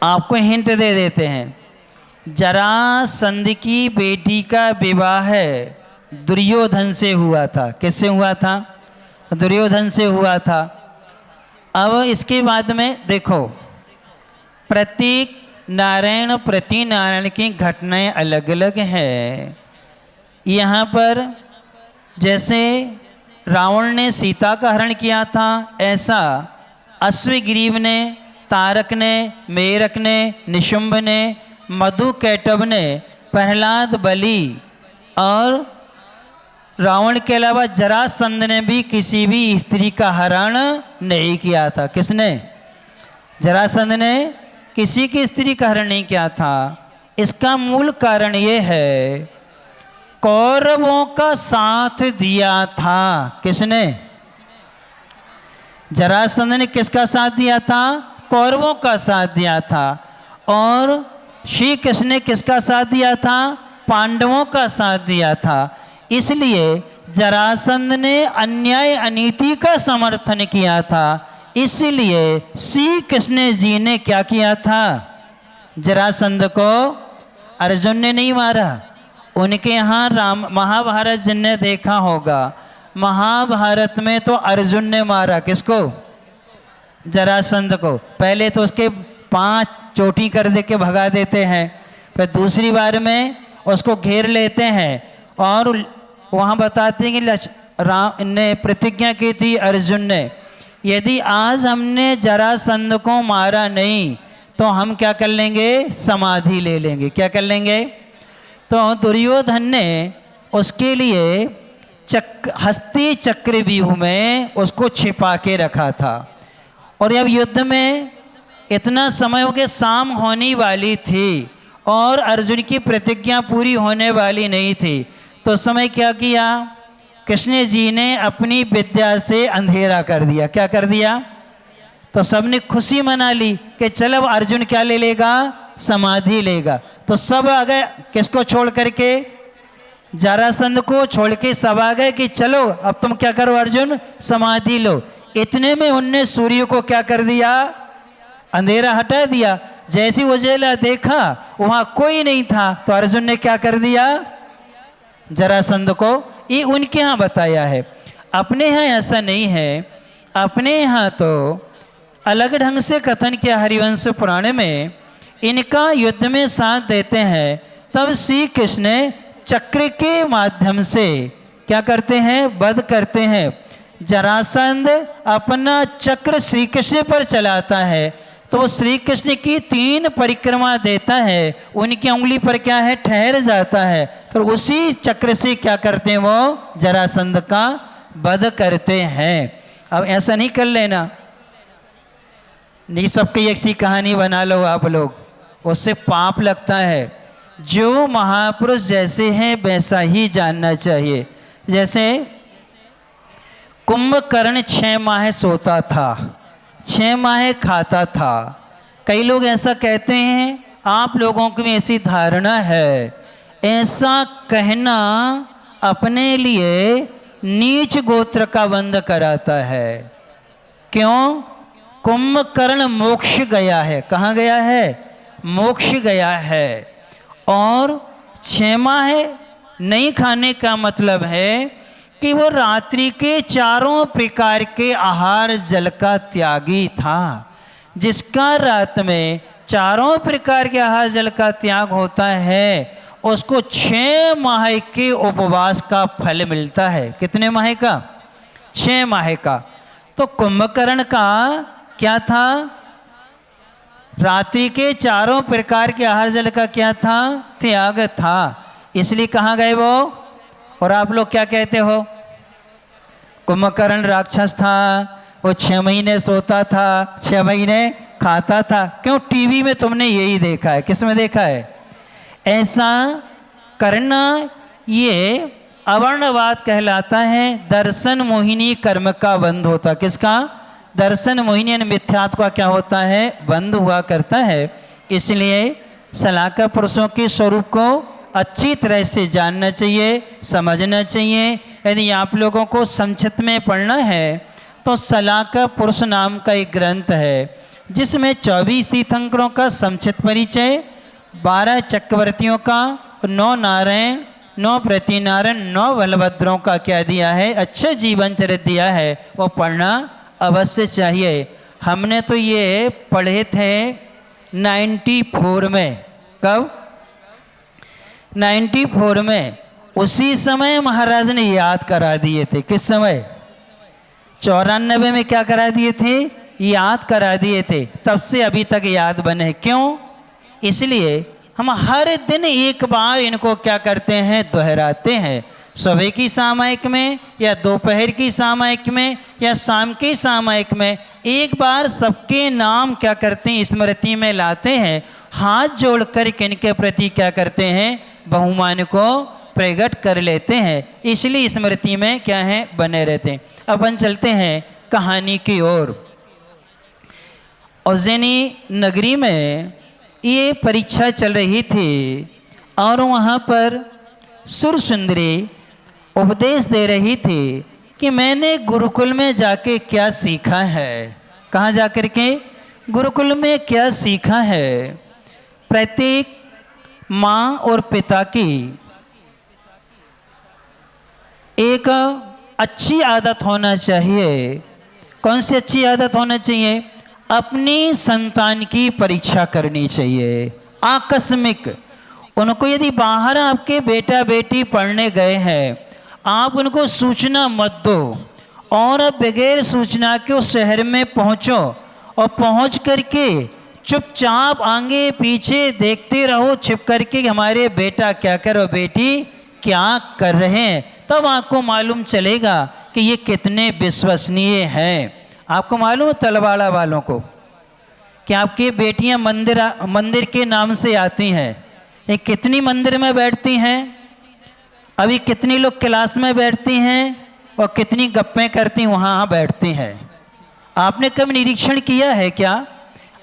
आपको हिंट दे देते हैं। जरासंध की बेटी का विवाह दुर्योधन से हुआ था। किससे हुआ था? दुर्योधन से हुआ था। अब इसके बाद में देखो, प्रतीक नारायण प्रति नारायण की घटनाएं अलग अलग हैं। यहाँ पर जैसे रावण ने सीता का हरण किया था, ऐसा अश्वग्रीव ने, तारक ने, मेरक ने, निशुंभ ने, मधु कैटभ ने, प्रहलाद, बलि और रावण के अलावा जरासंध ने भी किसी भी स्त्री का हरण नहीं किया था। किसने? जरासंध ने किसी की स्त्री का हरण नहीं किया था। इसका मूल कारण ये है, कौरवों का साथ दिया था। किसने? जरासंध ने किसका साथ दिया था? कौरवों का साथ दिया था। और श्री कृष्ण ने किसका साथ दिया था? पांडवों का साथ दिया था। इसलिए जरासंध ने अन्याय अनीति का समर्थन किया था। इसलिए श्री कृष्ण जी ने क्या किया था? जरासंध को अर्जुन ने नहीं मारा। उनके यहाँ महाभारत जिनने देखा होगा, महाभारत में तो अर्जुन ने मारा। किसको? जरासंध को। पहले तो उसके 5 चोटी कर दे के भगा देते हैं, फिर दूसरी बार में उसको घेर लेते हैं और वहाँ बताते हैं कि राम ने प्रतिज्ञा की थी अर्जुन ने, यदि आज हमने जरासंध को मारा नहीं तो हम क्या कर लेंगे? समाधि ले लेंगे। क्या कर लेंगे? तो दुर्योधन ने उसके लिए हस्ती चक्रव्यूह में उसको छिपा के रखा था। और जब युद्ध में इतना समय हो गया, शाम होने वाली थी और अर्जुन की प्रतिज्ञा पूरी होने वाली नहीं थी, तो उस समय क्या किया? कृष्ण जी ने अपनी विद्या से अंधेरा कर दिया। क्या कर दिया? तो सबने खुशी मना ली कि चल अब अर्जुन क्या ले लेगा? समाधि लेगा। तो सब आ गए, किसको छोड़ करके? जरासंध को छोड़ के सब आ गए कि चलो अब तुम क्या करो अर्जुन? समाधि लो। इतने में उनने सूर्य को क्या कर दिया? अंधेरा हटा दिया। जैसी उजेला देखा वहां कोई नहीं था, तो अर्जुन ने क्या कर दिया? जरासंध को। ये उनके यहाँ बताया है, अपने यहाँ ऐसा नहीं है। अपने यहाँ तो अलग ढंग से कथन किया हरिवंश पुराण में। इनका युद्ध में साथ देते हैं, तब श्री कृष्ण चक्र के माध्यम से क्या करते हैं? वध करते हैं। जरासंध अपना चक्र श्री कृष्ण पर चलाता है, तो श्री कृष्ण की 3 परिक्रमा देता है, उनकी उंगली पर क्या है? ठहर जाता है। फिर उसी चक्र से क्या करते हैं? वो जरासंध का वध करते हैं। अब ऐसा नहीं कर लेना, नहीं सबकी एक सी कहानी बना लो आप लोग, उससे पाप लगता है। जो महापुरुष जैसे हैं वैसा ही जानना चाहिए। जैसे कुंभकर्ण 6 माह सोता था, 6 माह खाता था। कई लोग ऐसा कहते हैं, आप लोगों की ऐसी धारणा है। ऐसा कहना अपने लिए नीच गोत्र का बंद कराता है। क्यों? कुंभकर्ण मोक्ष गया है। कहाँ गया है? मोक्ष गया है। और 6 माह नहीं खाने का मतलब है कि वो रात्रि के 4 प्रकार के आहार जल का त्यागी था। जिसका रात में 4 प्रकार के आहार जल का त्याग होता है, उसको 6 माह के उपवास का फल मिलता है। कितने माह का? 6 माह का। तो कुंभकर्ण का क्या था? रात्रि के 4 प्रकार के आहार जल का क्या था? त्याग था। इसलिए कहाँ गए वो? और आप लोग क्या कहते हो? कुंभकर्ण राक्षस था, वो 6 महीने सोता था, 6 महीने खाता था। क्यों? टीवी में तुमने यही देखा है। किस में देखा है? ऐसा करना ये अवर्णवाद कहलाता है। दर्शन मोहिनी कर्म का बंध होता। किसका? दर्शन मोहिनी मिथ्यात्व का क्या होता है? बंद हुआ करता है। इसलिए सलाहका पुरुषों के स्वरूप को अच्छी तरह से जानना चाहिए, समझना चाहिए। यदि आप लोगों को संक्षिप्त में पढ़ना है तो सलाहका पुरुष नाम का एक ग्रंथ है, जिसमें 24 तीर्थंकरों का संक्षिप्त परिचय, 12 चक्रवर्तियों का, 9 नारायण, 9 प्रतिनारायण, 9 बलभद्रों का क्या दिया है, अच्छा जीवन चरित्र दिया है, वो पढ़ना अवश्य चाहिए। हमने तो ये पढ़े थे 94 में। कब? 94 में। उसी समय महाराज ने याद करा दिए थे। किस समय? 94 में क्या करा दिए थे? याद करा दिए थे। तब से अभी तक याद बने। क्यों? इसलिए हम हर दिन एक बार इनको क्या करते हैं, दोहराते हैं। सुबह की सामायिक में या दोपहर की सामायिक में या शाम की सामायिक में एक बार सबके नाम क्या करते हैं, स्मृति में लाते हैं। हाथ जोड़कर किनके प्रति क्या करते हैं, बहुमान को प्रकट कर लेते हैं। इसलिए स्मृति में क्या है, बने रहते हैं। अपन चलते हैं कहानी की ओर। उज्जैनी नगरी में ये परीक्षा चल रही थी और वहाँ पर सुरसुंदरी उपदेश दे रही थी कि मैंने गुरुकुल में जाके क्या सीखा है। कहाँ जाकर के? गुरुकुल में क्या सीखा है। प्रत्येक माँ और पिता की एक अच्छी आदत होना चाहिए। कौन सी अच्छी आदत होना चाहिए? अपनी संतान की परीक्षा करनी चाहिए। आकस्मिक उनको, यदि बाहर आपके बेटा बेटी पढ़ने गए हैं, आप उनको सूचना मत दो और बगैर सूचना के उस शहर में पहुंचो और पहुंच करके चुपचाप आगे पीछे देखते रहो छिप करके हमारे बेटा क्या करो, बेटी क्या कर रहे हैं। तब आपको मालूम चलेगा कि ये कितने विश्वसनीय हैं। आपको मालूम है तलवाड़ा वालों को कि आपकी बेटियां मंदिर के नाम से आती हैं। ये कितनी मंदिर में बैठती हैं, अभी कितनी लोग क्लास में बैठती हैं और कितनी गप्पें करती वहाँ बैठती हैं। आपने कभी निरीक्षण किया है क्या?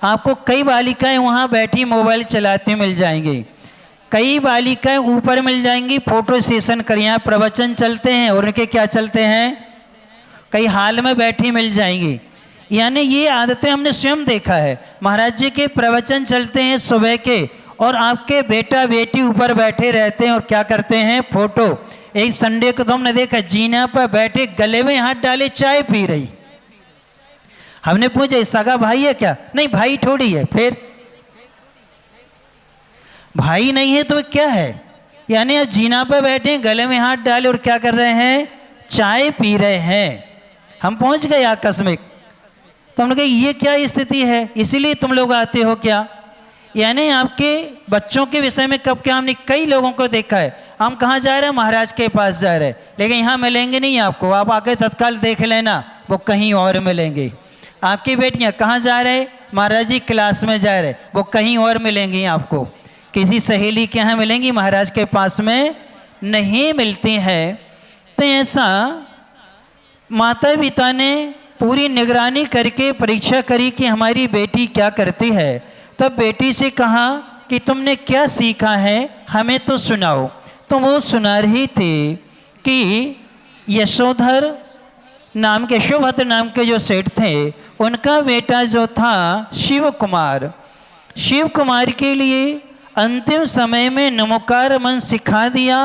आपको कई बालिकाएं वहाँ बैठी मोबाइल चलाती मिल जाएंगी, कई बालिकाएं ऊपर मिल जाएंगी फोटो सेशन कर, यहाँ प्रवचन चलते हैं और उनके क्या चलते हैं, कई हाल में बैठी मिल जाएंगी। यानी ये आदतें हमने स्वयं देखा है। महाराज जी के प्रवचन चलते हैं सुबह के और आपके बेटा बेटी ऊपर बैठे रहते हैं और क्या करते हैं, फोटो। एक संडे को तो हमने देखा जीना पर बैठे गले में हाथ डाले चाय पी रही। हमने पूछा सगा भाई है क्या? नहीं भाई थोड़ी है। फिर भाई नहीं है तो क्या है? यानी अब जीना पर बैठे गले में हाथ डाले और क्या कर रहे हैं, चाय पी रहे हैं। हम पहुंच गए आकस्मिक। तो हमने कहा ये क्या स्थिति है, इसीलिए तुम लोग आते हो क्या? यानी आपके बच्चों के विषय में कब क्या हमने कई लोगों को देखा है। हम कहाँ जा रहे हैं, महाराज के पास जा रहे हैं, लेकिन यहाँ मिलेंगे नहीं आपको, आप आके तत्काल देख लेना, वो कहीं और मिलेंगे। आपकी बेटियाँ कहाँ जा रहे, महाराज जी क्लास में जा रहे, वो कहीं और मिलेंगी आपको, किसी सहेली के यहाँ मिलेंगी, महाराज के पास में नहीं मिलती हैं। तो ऐसा माता पिता ने पूरी निगरानी करके परीक्षा करी कि हमारी बेटी क्या करती है। तब बेटी से कहा कि तुमने क्या सीखा है, हमें तो सुनाओ। तो वो सुना रही थी कि यशोधर नाम के, यशोभद्र नाम के जो सेठ थे, उनका बेटा जो था शिव कुमार के लिए अंतिम समय में नमोकार मंत्र सिखा दिया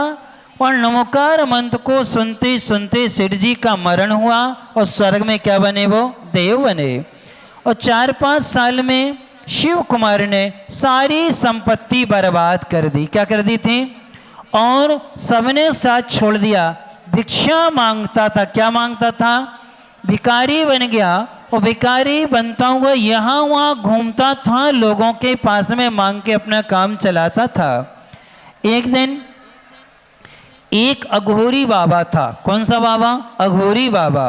और नमोकार मंत्र को सुनते सुनते सेठ जी का मरण हुआ और स्वर्ग में क्या बने, वो देव बने। और 4-5 साल में शिव कुमार ने सारी संपत्ति बर्बाद कर दी। क्या कर दी थी? और सबने साथ छोड़ दिया। भिक्षा मांगता था। क्या मांगता था? भिखारी बन गया और भिखारी बनता हुआ यहाँ वहाँ घूमता था, लोगों के पास में मांग के अपना काम चलाता था। एक दिन एक अघोरी बाबा था। कौन सा बाबा? अघोरी बाबा।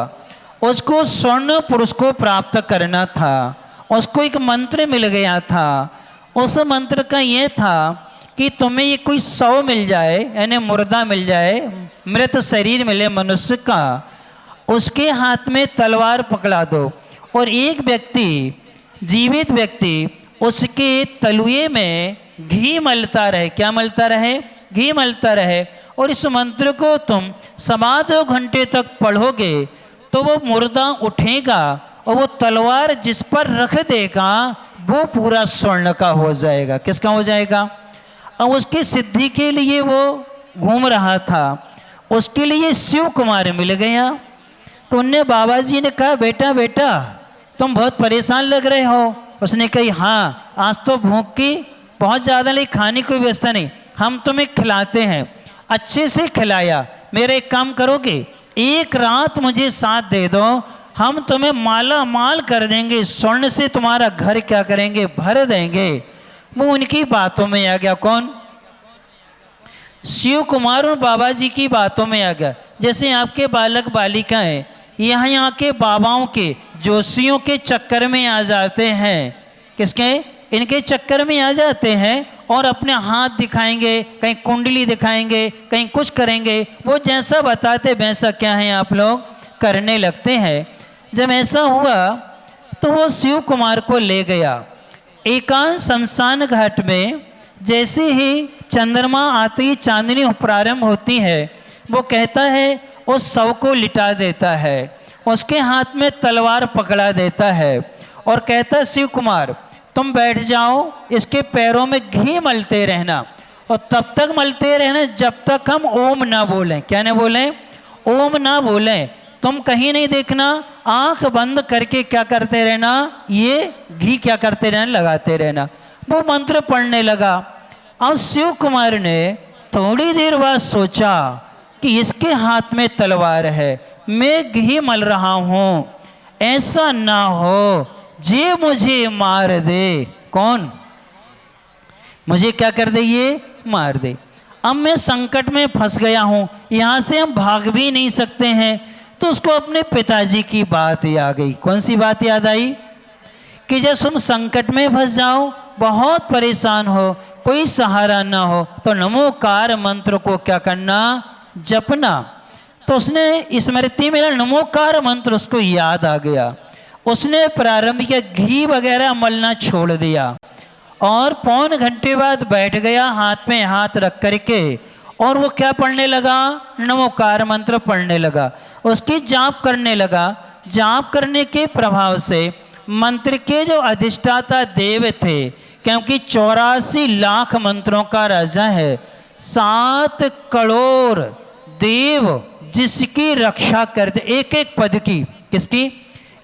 उसको स्वर्ण पुरुष प्राप्त करना था। उसको एक मंत्र मिल गया था। उस मंत्र का ये था कि तुम्हें ये कोई शव मिल जाए, यानी मुर्दा मिल जाए, मृत शरीर मिले मनुष्य का, उसके हाथ में तलवार पकड़ा दो और एक व्यक्ति, जीवित व्यक्ति, उसके तलुए में घी मलता रहे। क्या मलता रहे? घी मलता रहे। और इस मंत्र को तुम 2.25 घंटे तक पढ़ोगे तो वो मुर्दा उठेगा और वो तलवार जिस पर रख देगा वो पूरा स्वर्ण का हो जाएगा। किसका हो जाएगा? अब उसकी सिद्धि के लिए वो घूम रहा था, उसके लिए शिव कुमार मिल गया। तो उनने बाबा जी ने कहा, बेटा बेटा तुम बहुत परेशान लग रहे हो। उसने कही, हाँ आज तो भूख की बहुत ज़्यादा, नहीं खाने की व्यवस्था नहीं, हम तुम्हें खिलाते हैं। अच्छे से खिलाया। मेरे एक काम करोगे, एक रात मुझे साथ दे दो, हम तुम्हें माला माल कर देंगे, स्वर्ण से तुम्हारा घर क्या करेंगे, भर देंगे। वो उनकी बातों में आ गया। कौन? शिव कुमार और बाबा जी की बातों में आ गया। जैसे आपके बालक बालिकाएं यहाँ के बाबाओं के, जोशियों के चक्कर में आ जाते हैं। किसके? इनके चक्कर में आ जाते हैं और अपने हाथ दिखाएंगे, कहीं कुंडली दिखाएंगे, कहीं कुछ करेंगे। वो जैसा बताते वैसा क्या है आप लोग करने लगते हैं। जब ऐसा हुआ तो वो शिव कुमार को ले गया एकांत शमशान घाट में। जैसे ही चंद्रमा आती, चांदनी प्रारंभ होती है, वो कहता है उस शव को लिटा देता है, उसके हाथ में तलवार पकड़ा देता है और कहता है, शिव कुमार तुम बैठ जाओ, इसके पैरों में घी मलते रहना और तब तक मलते रहना जब तक हम ओम ना बोलें। क्या ना बोलें? ओम ना बोलें। तुम कहीं नहीं देखना, आंख बंद करके क्या करते रहना, ये घी क्या करते रहना, लगाते रहना। वो मंत्र पढ़ने लगा। अब शिव कुमार ने थोड़ी देर बाद सोचा कि इसके हाथ में तलवार है, मैं घी मल रहा हूँ, ऐसा ना हो जे मुझे मार दे। कौन? मुझे क्या कर दे? ये मार दे। अब मैं संकट में फंस गया हूँ, यहाँ से हम भाग भी नहीं सकते हैं। तो उसको अपने पिताजी की बात याद गई। कौन सी बात याद आई? कि जब तुम संकट में फंस जाओ, बहुत परेशान हो, कोई सहारा ना हो, तो नमोकार मंत्र को क्या करना? जपना। तो उसने स्मृति में नमोकार मंत्र उसको याद आ गया। उसने प्रारंभ किया, घी वगैरह मलना छोड़ दिया और पौन घंटे बाद बैठ गया हाथ में हाथ रख करके, और वो क्या पढ़ने लगा? नमोकार मंत्र पढ़ने लगा। उसकी जाप करने लगा। जाप करने के प्रभाव से मंत्र के जो अधिष्ठाता देव थे, क्योंकि 84 लाख मंत्रों का राजा है, 7 करोड़ देव जिसकी रक्षा करते, एक एक पद की, किसकी?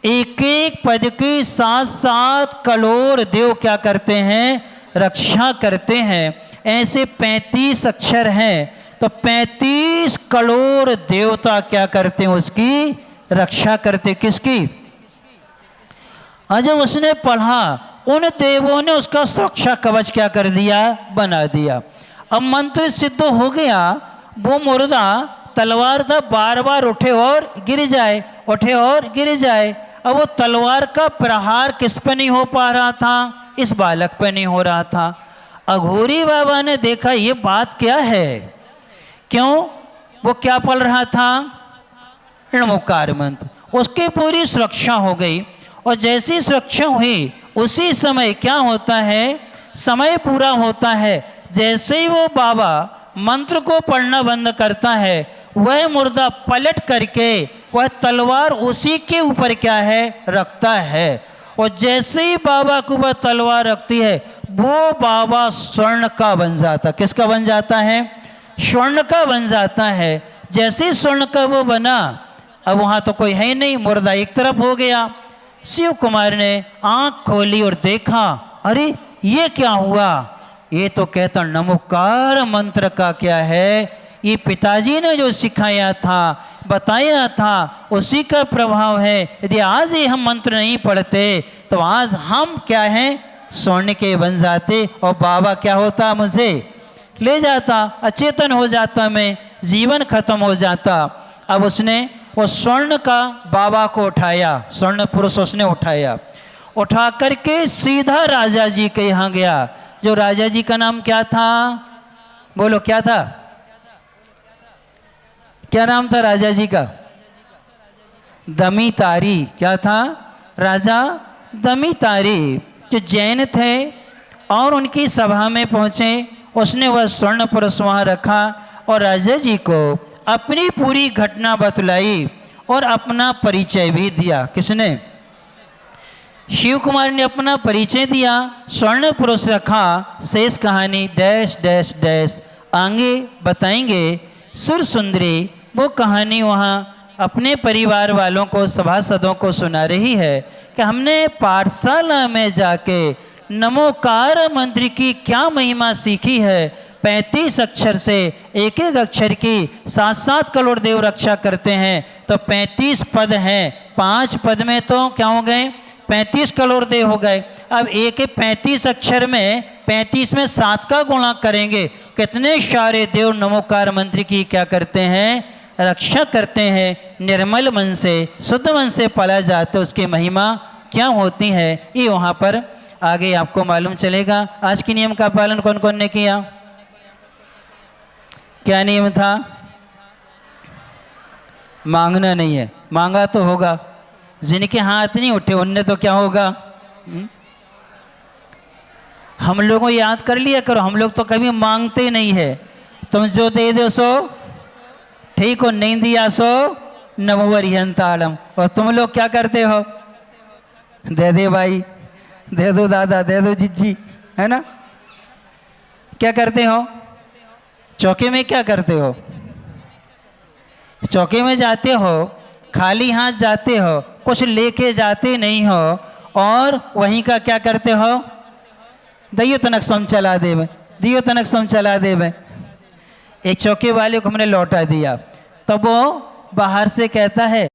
एक एक पद की 7-7 करोड़ देव क्या करते हैं? रक्षा करते हैं। ऐसे 35 अक्षर हैं, तो 35 करोड़ देवता क्या करते हैं? उसकी रक्षा करते। किसकी? जब उसने पढ़ा, उन देवों ने उसका सुरक्षा कवच क्या कर दिया? बना दिया। अब मंत्र सिद्ध हो गया। वो मुर्दा तलवार था, बार बार उठे और गिर जाए, उठे और गिर जाए। अब वो तलवार का प्रहार किस पे नहीं हो पा रहा था? इस बालक पे नहीं हो रहा था। अघोरी बाबा ने देखा ये बात क्या है, क्यों? वो क्या पढ़ रहा था? नमोकार मंत्र। उसकी पूरी सुरक्षा हो गई। और जैसी सुरक्षा हुई उसी समय क्या होता है? समय पूरा होता है। जैसे ही वो बाबा मंत्र को पढ़ना बंद करता है, वह मुर्दा पलट करके वह तलवार उसी के ऊपर क्या है? रखता है। और जैसे ही बाबा को वह तलवार रखती है, वो बाबा स्वर्ण का बन जाता। किसका बन जाता है? स्वर्ण का बन जाता है। जैसे स्वर्ण का वो बना, अब वहाँ तो कोई है नहीं, मुर्दा एक तरफ हो गया। शिव कुमार ने आंख खोली और देखा, अरे ये क्या हुआ? ये तो कहता नमोकार मंत्र का क्या है, ये पिताजी ने जो सिखाया था, बताया था, उसी का प्रभाव है। यदि आज ही हम मंत्र नहीं पढ़ते तो आज हम क्या हैं? स्वर्ण के बन जाते और बाबा क्या होता? मुझे ले जाता, अचेतन हो जाता, मैं जीवन खत्म हो जाता। अब उसने वो स्वर्ण का बाबा को उठाया, स्वर्ण पुरुष उसने उठाया, उठा करके सीधा राजा जी के यहाँ गया। जो राजा जी का नाम क्या था? बोलो क्या था? क्या नाम था राजा जी का? दमितारी। क्या था? राजा दमितारी, जो जैन थे और उनकी सभा में पहुँचे। उसने वह स्वर्ण पुरुष वहाँ रखा और राजा जी को अपनी पूरी घटना बतलाई और अपना परिचय भी दिया। किसने? शिव कुमार ने अपना परिचय दिया, स्वर्ण पुरुष रखा, शेष कहानी डैश डैश डैश आगे बताएंगे। सुर सुंदरी वो कहानी वहाँ अपने परिवार वालों को, सभासदों को सुना रही है कि हमने पाठशाला में जाके नमोकार मंत्र की क्या महिमा सीखी है। 35 अक्षर से एक एक अक्षर की 7-7 करोड़ देव रक्षा करते हैं, तो 35 पद हैं, 5 पद में तो क्या हो गए 35 करोड़ देव हो गए। अब एक 35 अक्षर में 35 में 7 का गुणा करेंगे, कितने सारे देव नमोकार मंत्र की क्या करते हैं, रक्षा करते हैं। निर्मल मन से, शुद्ध मन से पाला जाता है, उसकी महिमा क्या होती है ये वहाँ पर आगे आपको मालूम चलेगा। आज के नियम का पालन कौन कौन ने किया? क्या नियम था? मांगना नहीं है, मांगा तो होगा, जिनके हाथ नहीं उठे उनने तो क्या होगा। हम लोगों को याद कर लिया करो, हम लोग तो कभी मांगते नहीं है। तुम जो दे दो सो ठीक हो, नहीं दिया सो नमोवरियंतालम। और तुम लोग क्या करते हो? दे दे भाई, दे दो दादा, दे दो जिज्जी, है ना। क्या करते हो? चौके में क्या करते हो? चौके में जाते हो, खाली हाथ जाते हो, कुछ लेके जाते नहीं हो, और वहीं का क्या करते हो? दियो तनक सोम चला दे में, दियो तनक सोम चला दे में। एक चौके वाले को हमने लौटा दिया, तब वो बाहर से कहता है